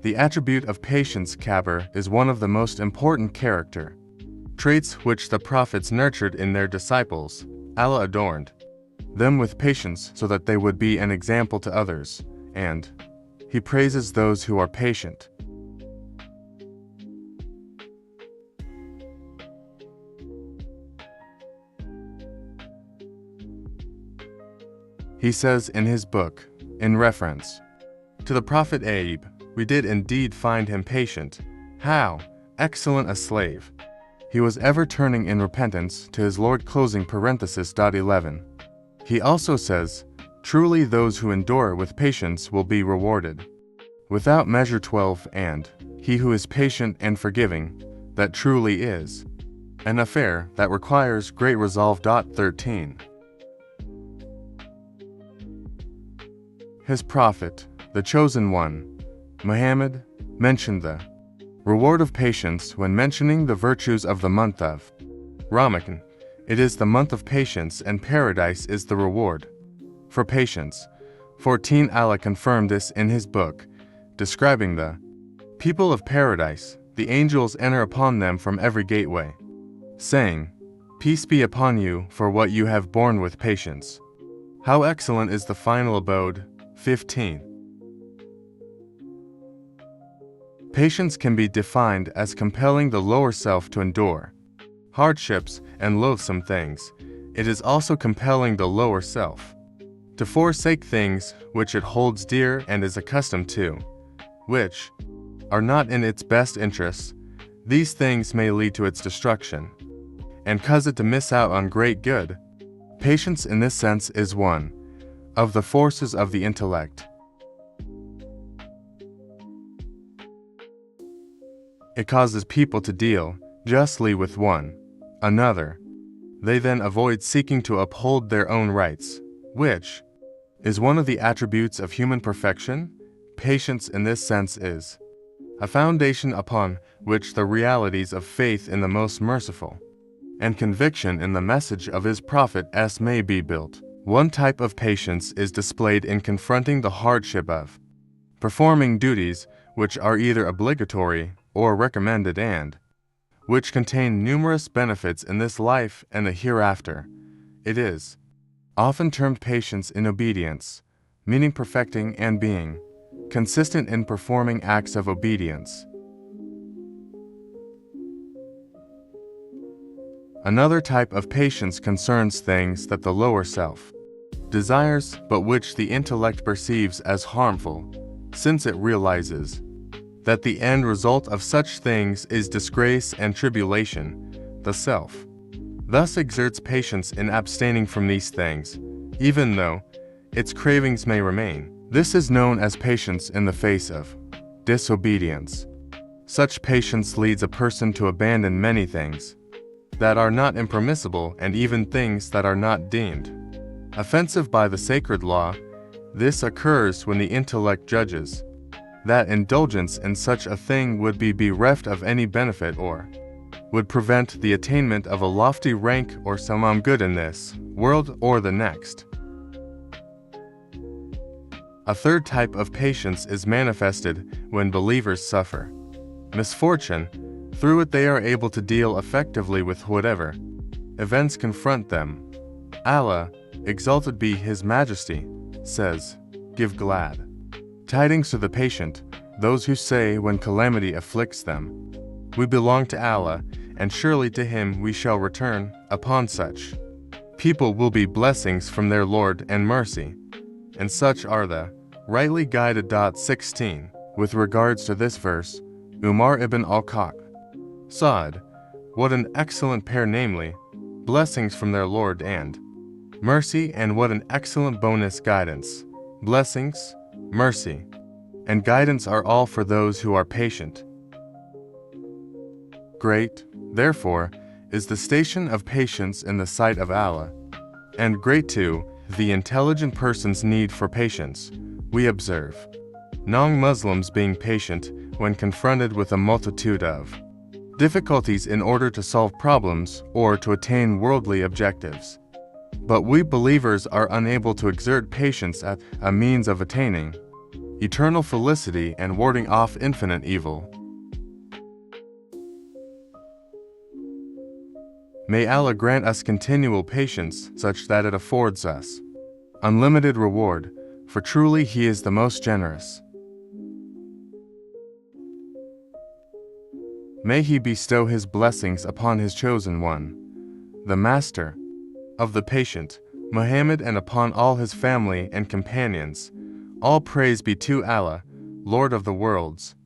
The attribute of patience, sabr, is one of the most important character traits which the prophets nurtured in their disciples. Allah adorned them with patience so that they would be an example to others, and He praises those who are patient. He says in his book, in reference to the Prophet Ayub, we did indeed find him patient. How excellent a slave! He was ever turning in repentance to his Lord. 11. He also says, truly those who endure with patience will be rewarded. Without measure 12. And he who is patient and forgiving, that truly is an affair that requires great resolve. 13. His prophet, the chosen one, Muhammad, mentioned the reward of patience when mentioning the virtues of the month of Ramadan. It is the month of patience, and paradise is the reward for patience. 14. Allah confirmed this in his book, describing the people of paradise. The angels enter upon them from every gateway, saying, peace be upon you for what you have borne with patience. How excellent is the final abode. 15. Patience can be defined as compelling the lower self to endure hardships and loathsome things. It is also compelling the lower self to forsake things which it holds dear and is accustomed to, which are not in its best interests. These things may lead to its destruction and cause it to miss out on great good. Patience in this sense is one of the forces of the intellect. It causes people to deal justly with one another. They then avoid seeking to uphold their own rights, which is one of the attributes of human perfection. Patience in this sense is a foundation upon which the realities of faith in the Most Merciful and conviction in the message of His Prophet may be built. One type of patience is displayed in confronting the hardship of performing duties which are either obligatory or recommended and which contain numerous benefits in this life and the hereafter. It is often termed patience in obedience, meaning perfecting and being consistent in performing acts of obedience. Another type of patience concerns things that the lower self desires but which the intellect perceives as harmful, since it realizes that the end result of such things is disgrace and tribulation. The self thus exerts patience in abstaining from these things, even though its cravings may remain. This is known as patience in the face of disobedience. Such patience leads a person to abandon many things that are not impermissible and even things that are not deemed offensive by the sacred law. This occurs when the intellect judges that indulgence in such a thing would be bereft of any benefit or would prevent the attainment of a lofty rank or some good in this world or the next. A third type of patience is manifested when believers suffer misfortune. Through it they are able to deal effectively with whatever events confront them. Allah, exalted be His Majesty, says, give glad tidings to the patient, those who say when calamity afflicts them, we belong to Allah, and surely to Him we shall return. Upon such people will be blessings from their Lord and mercy, and such are the rightly guided. 16. With regards to this verse, Umar ibn al-Khattab said, what an excellent pair, namely, blessings from their Lord and mercy, and what an excellent bonus guidance. Blessings, mercy, and guidance are all for those who are patient. Great, therefore, is the station of patience in the sight of Allah, and great too the intelligent person's need for patience. We observe non-Muslims being patient when confronted with a multitude of difficulties in order to solve problems or to attain worldly objectives. But we believers are unable to exert patience as a means of attaining eternal felicity and warding off infinite evil. May Allah grant us continual patience such that it affords us unlimited reward, for truly He is the most generous. May He bestow His blessings upon His chosen one, the Master of the patient, Muhammad, and upon all his family and companions. All praise be to Allah, Lord of the worlds.